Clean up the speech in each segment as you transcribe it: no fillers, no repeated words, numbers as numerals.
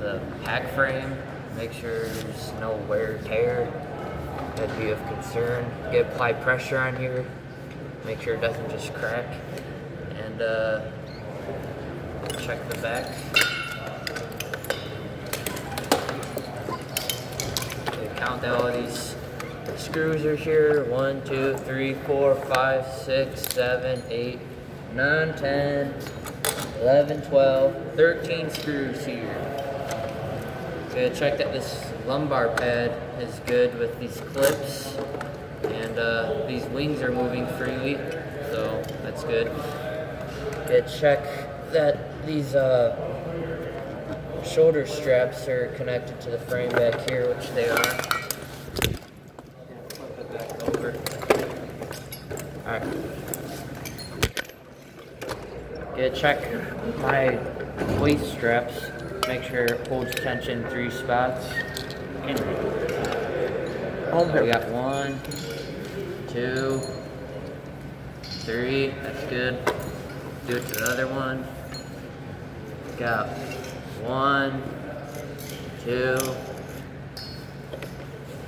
the pack frame. Make sure there's no wear or tear. That'd be of concern. Apply pressure on here. Make sure it doesn't just crack. And check the back. Okay, count out all these screws are here. 1, 2, 3, 4, 5, 6, 7, 8, 9, 10, 11, 12, 13 screws here. Okay, check that this lumbar pad is good with these clips, and these wings are moving freely, so that's good. Okay, check that these shoulder straps are connected to the frame back here, which they are. Flip it back over. Alright. Okay, check my waist straps. Make sure it holds tension 3 spots. We got 1, 2, 3. That's good. Do it to the other one. Got 1, 2,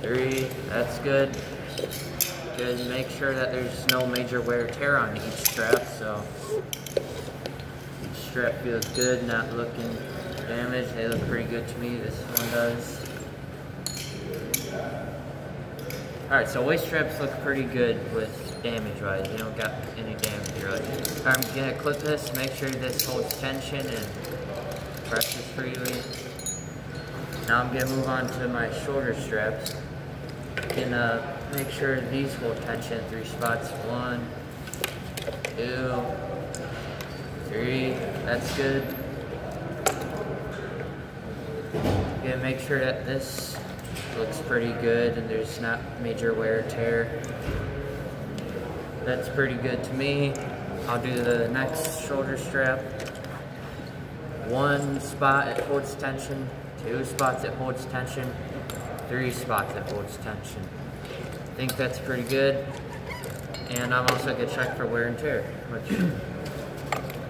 3. That's good. Good. Make sure that there's no major wear or tear on each strap. So each strap feels good, not looking damaged. They look pretty good to me. This one does. Alright, so waist straps look pretty good with damage-wise. You don't got any damage really. I'm gonna clip this, make sure this holds tension and presses freely. Now I'm gonna move on to my shoulder straps. And make sure these hold tension in 3 spots. 1, 2, 3. That's good. Gonna make sure that this looks pretty good and there's not major wear or tear. That's pretty good to me. I'll do the next shoulder strap. 1 spot it holds tension, 2 spots it holds tension, 3 spots it holds tension. I think that's pretty good. And I'm also gonna check for wear and tear.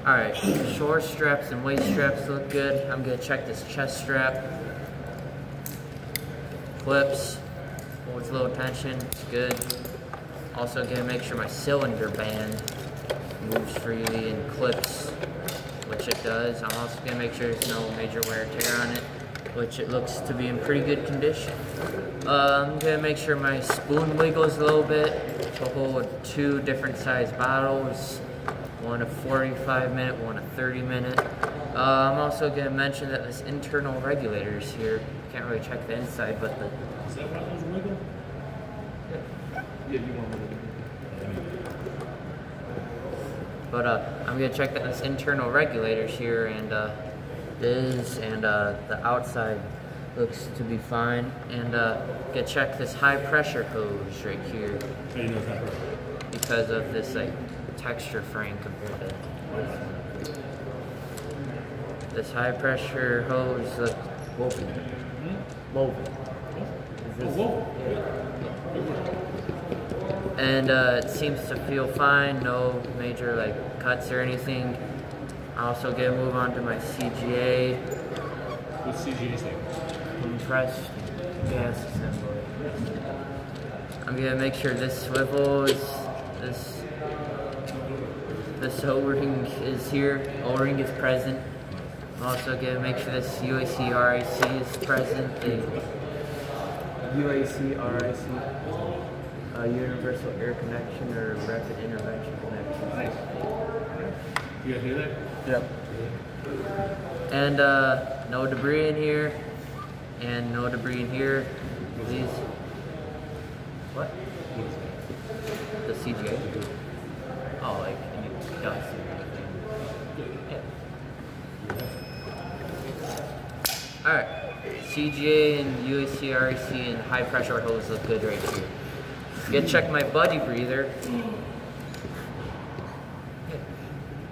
Alright, shoulder straps and waist straps look good. I'm gonna check this chest strap. Clips, holds low tension, it's good. Also gonna make sure my cylinder band moves freely and clips, which it does. I'm also gonna make sure there's no major wear or tear on it, which it looks to be in pretty good condition. I'm gonna make sure my spoon wiggles a little bit to hold 2 different size bottles, one a 45-minute, one a 30-minute. I'm also going to mention that this internal regulator is here. Can't really check the inside, but the... Is that one those wiggle? Yeah, you want to wiggle. But I'm going to check that this internal regulator is here, and the outside looks to be fine. And going to check this high pressure hose right here. How do you know it's not because of this like texture frame compared to this high pressure hose looks woven. Woven. And it seems to feel fine, no major like cuts or anything. I also get to move on to my CGA. What's CGA stand? Compressed gas assembly. I'm gonna make sure this swivels, this O-ring is here, O-ring is present. I'm also gonna make sure this UAC RIC is present. The UAC RIC, Universal Air Connection or Rapid Intervention Connection. Nice. You guys hear that? Yep. And no debris in here, and no debris in here. These. What? The CGA? Oh, like any dust or anything. Yeah. Alright. CGA and UAC, REC, and high pressure hose look good right here. Get check my buddy breather.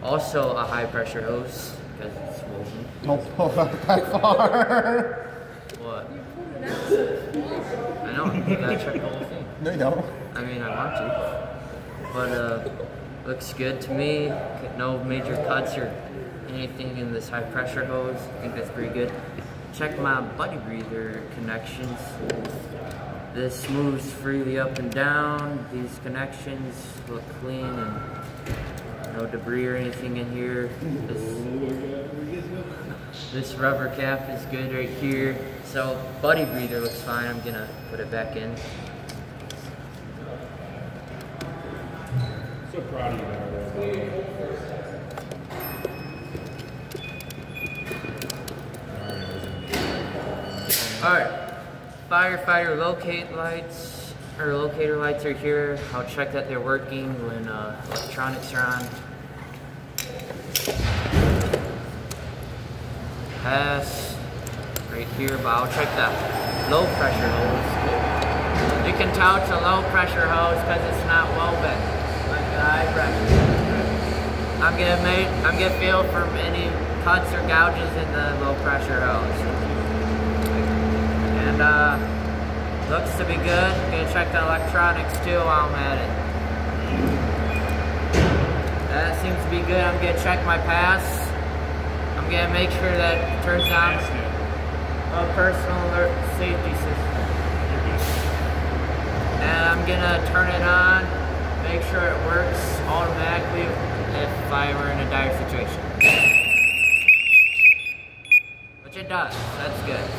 Also a high pressure hose because it's woven. Don't pull that that far. What? I know, you gotta check the whole thing. No, you don't. I mean, I want to. But, looks good to me. No major cuts or anything in this high pressure hose. I think that's pretty good. check my buddy breather connections. This moves freely up and down. These connections look clean and no debris or anything in here. This rubber cap is good right here. So buddy breather looks fine. I'm gonna put it back in. So proud of you, man. Alright, firefighter locator lights are here. I'll check that they're working when electronics are on. Pass right here, but I'll check the low pressure hose. You can tell it's a low pressure hose because it's not woven like the high pressure. I'm gonna feel for any cuts or gouges in the low pressure hose. And looks to be good. I'm gonna check the electronics too while I'm at it. That seems to be good. I'm gonna check my pass. I'm gonna make sure that it turns on a personal alert safety system. And I'm gonna turn it on, make sure it works automatically if I were in a dire situation. Which it does, that's good.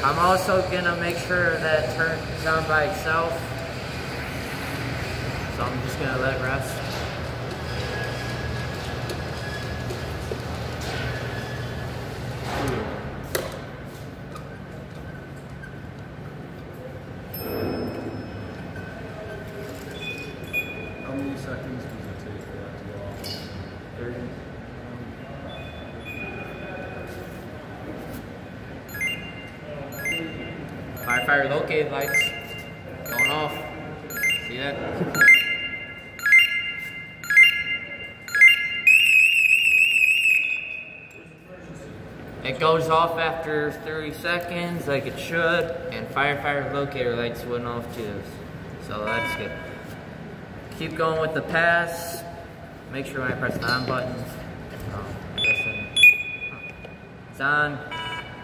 I'm also gonna make sure that it turns on by itself. So I'm just gonna let it rest. How many seconds does it take for that to go off? 30. Firefighter located lights going off. See that? It goes off after 30 seconds like it should, and firefighter locator lights went off too. So that's good. Keep going with the pass. Make sure when I press the on button, it's on.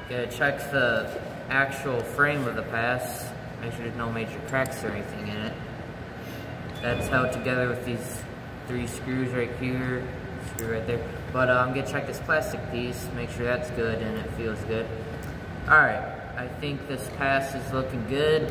Gonna check the actual frame of the pass. Make sure there's no major cracks or anything in it. That's held together with these 3 screws right here, screw right there. But I'm gonna check this plastic piece, make sure that's good and it feels good. Alright, I think this pass is looking good.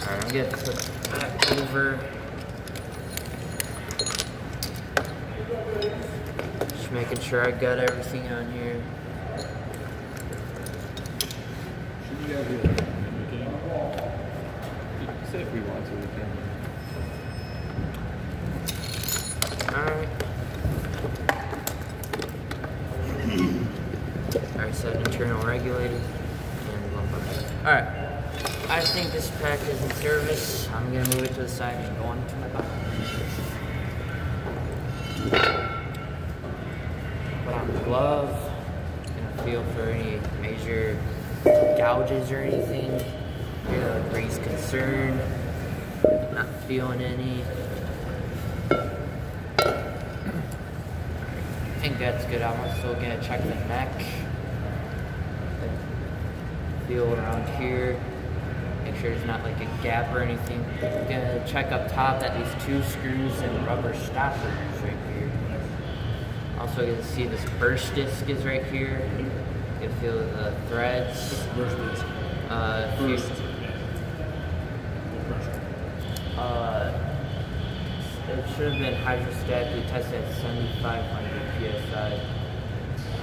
Alright, I'm gonna put it back over. Just making sure I got everything on here. Should we have here? We can. Say if we want to, we can. Alright. Alright, so internal regulator and lumbar. Alright. I think this pack is in service. I'm gonna move it to the side and go on to my bike. Put on the glove. Gonna feel for any major gouges or anything. Gonna raise concern. Not feeling any. I think that's good. I'm also gonna check the neck. Feel around here. Make sure there's not like a gap or anything. I'm gonna check up top that these 2 screws and rubber stoppers right here. Also gonna see this burst disc is right here. You can feel the threads. Burst disc. It should have been hydrostatically tested at 7,500 psi. So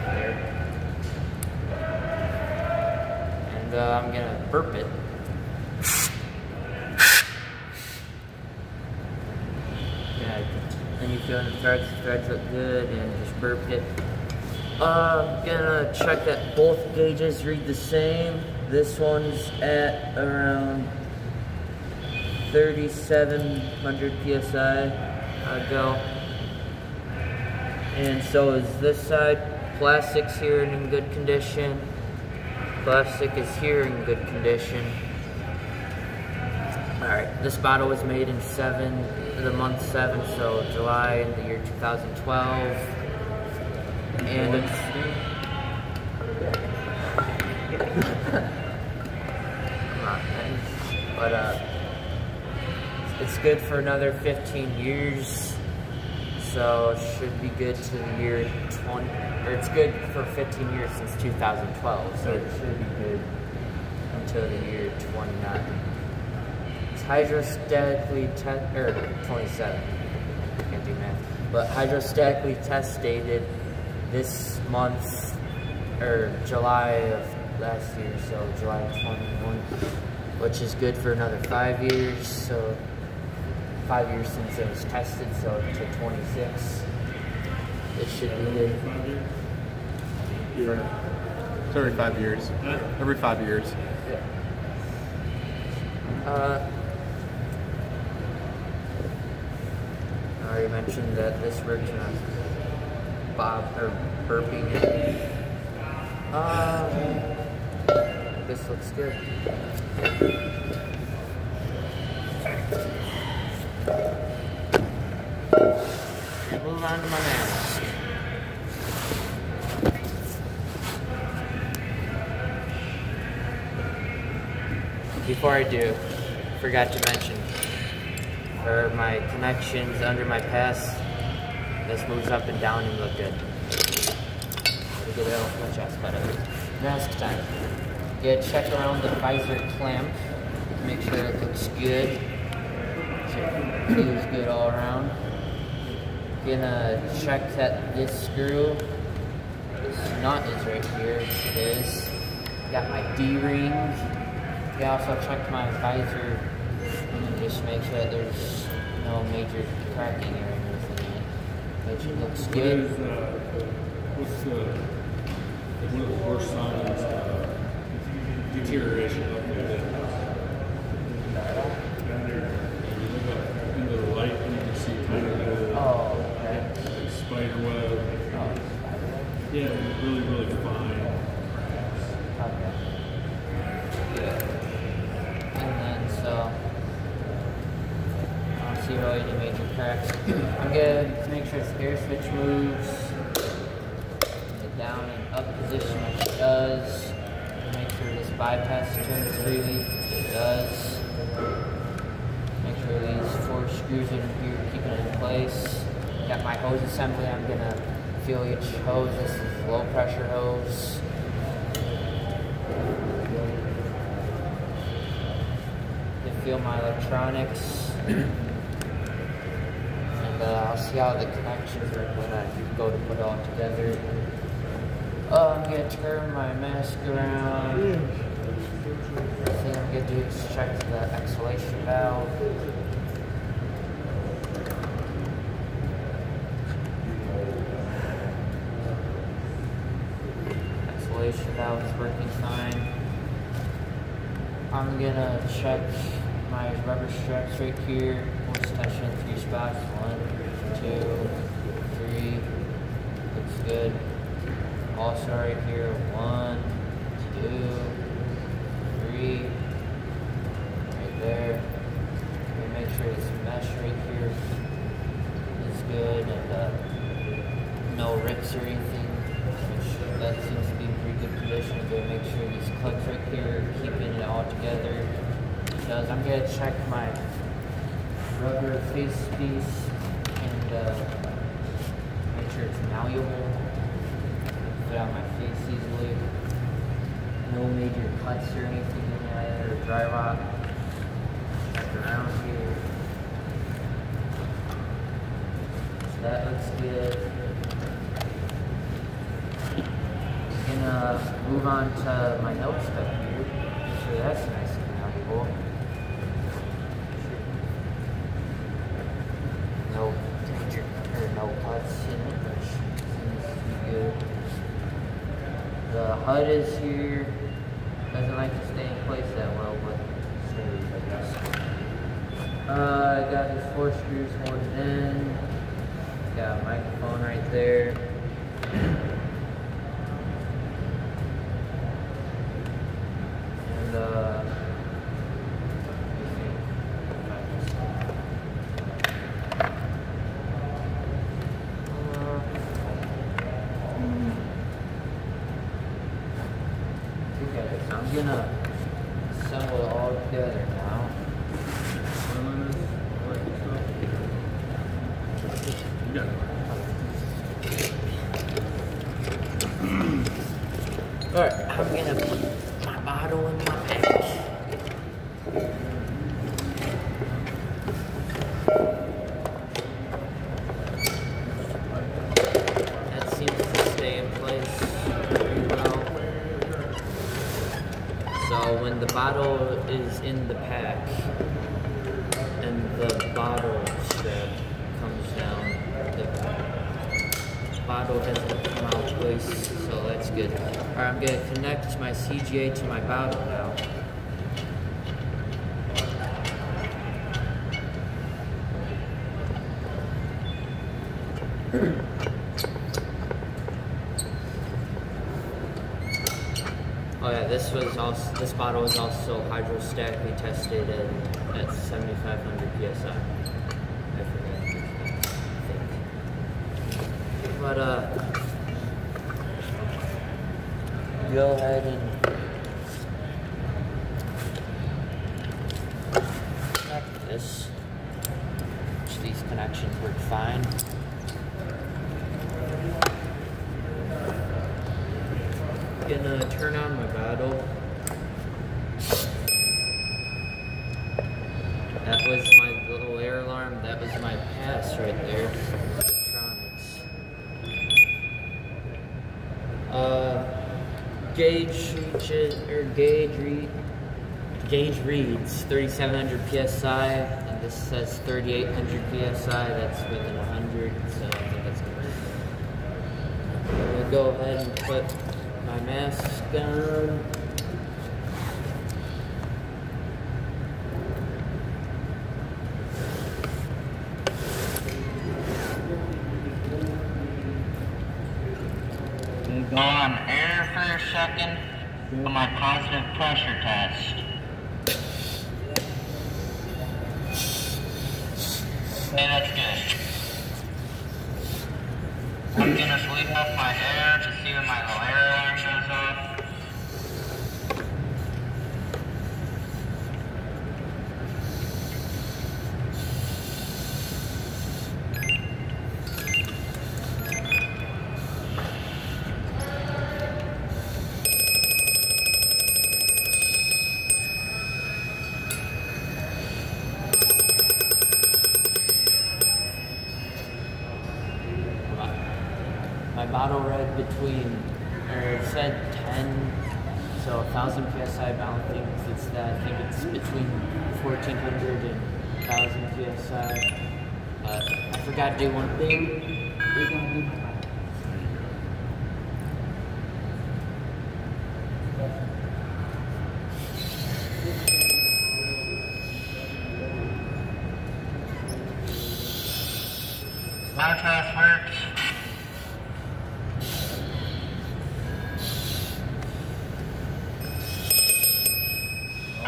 there. And I'm gonna burp it. Yeah, and you feel the threads look good, and just burp it. I'm gonna check that both gauges read the same. This one's at around 3,700 psi. I'd go. And so is this side. Plastic's here and in good condition. Plastic is here in good condition. This bottle was made in the month 7, so July in the year 2012. And it's come on, man. But it's good for another 15 years. So it should be good to the year 20, or it's good for 15 years since 2012. So it should be good until the year 29. It's hydrostatically 27. Can't do math. But hydrostatically testated this month, or July of last year, so July 21, which is good for another 5 years. So 5 years since it was tested, so to 26. It should be good. It's every 5 years. Every 5 years. I already mentioned that this works on burping. This looks good. Move on to my mask. Before I do, forgot to mention, for my connections under my pass, this moves up and down and look good. Gotta get it off my chest, but mask time. Get check around the visor clamp, make sure it looks good. So it feels good all around. Gonna check that this screw, this nut is right here. It is. Got my D-ring. I also checked my visor and just make sure that there's no major cracking or anything in it, which looks good. What's one of the worst signs of deterioration of the you look up into the light and you can see tiny little spider web. Yeah, really, really fine. Okay. And then so I don't see really any major cracks. I'm gonna make sure this air switch moves. The down and up position, which it does. Make sure this bypass turns freely. It does. Make sure these 4 screws in here keeping it in place. Got my hose assembly. I'm gonna feel each hose. This is low pressure hose. Feel my electronics. And I'll see how the connections work when I go to put it all together. I'm gonna turn my mask around. First thing I'm gonna do is check the exhalation valve. Exhalation valve is working fine. I'm gonna check my rubber straps right here. Force tension in 3 spots. 1, 2, 3. Looks good. Also right here. 1, 2, 3. Right there. And make sure this mesh right here is good and no rips or anything. Which that seems to be in pretty good condition. I'm gonna make sure these clips right here are keeping it all together. I'm going to check my rubber face piece and make sure it's malleable. Put on my face easily. No major cuts or anything in it or dry rot. Check around here. So that looks good. I'm gonna move on to my nose back here. Make sure that's nice and malleable. No major or no cuts in it, which seems to be good. The HUD is here. Doesn't like to stay in place that well, but stays, I guess. I got these 4 screws holding in. Got a microphone right there. And bottle is in the pack, and the bottle strap comes down. The bottle doesn't come out twice, so that's good. Alright, I'm gonna connect my CGA to my bottle now. Oh yeah, this bottle was also hydrostatically tested at 7,500 psi. I forgot. But go ahead and connect this. Which these connections work fine. Gonna turn on my bottle. That was my little air alarm. That was my pass right there. Electronics. Gauge reads 3,700 psi, and this says 3,800 psi. That's within 100, so I think that's good. I'm gonna go ahead and put my mask on. Go on air for a second for my positive pressure test. Okay, that's good. I'm gonna sleep off my air to see when my little air alarm goes off. My bottle read it said 10, so 1,000 psi, but I don't think it's that. I think it's between 1,400 and 1,000 psi. I forgot to do one thing. My test works.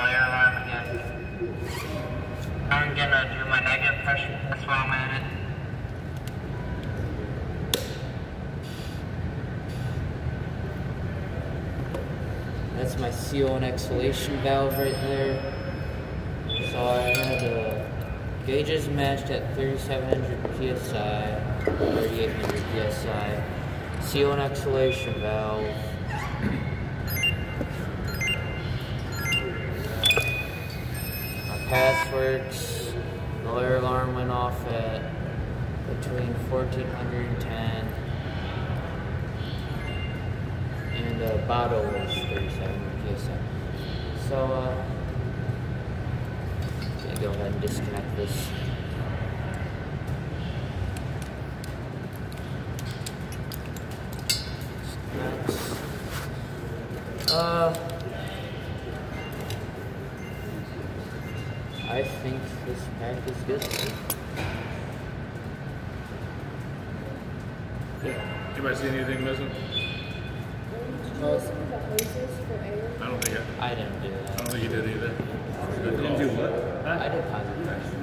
Air alarm again. I'm gonna do my negative pressure test while I'm at it. That's my CO and exhalation valve right there. So I had gauges matched at 3,700 psi, 3,800 psi. CO and exhalation valve. Pass works. The air alarm went off at between 1,410 and the bottle was 37 psi. So gonna go ahead and disconnect this. I think this pack is good. Anybody see anything missing? Did you listen to the hoses for air? I don't think I didn't do that. I don't think you did either. You didn't do what? I did positive pressure.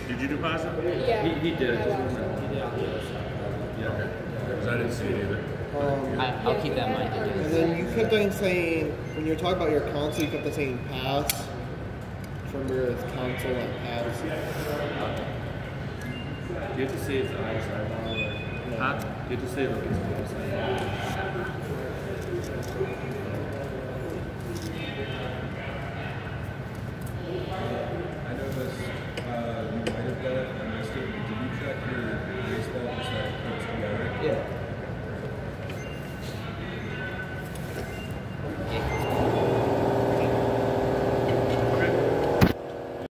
Did you do positive? Yeah. He did. I watched it. Yeah. Okay. Because I didn't see it either. I'll keep that in mind. And then you kept on saying, when you were talking about your console, you kept on saying pass. Remember it's console and pass. Do you have to say it's outside or? Huh? You have to say like it's outside. I noticed you might have done it. I missed it. Did you check your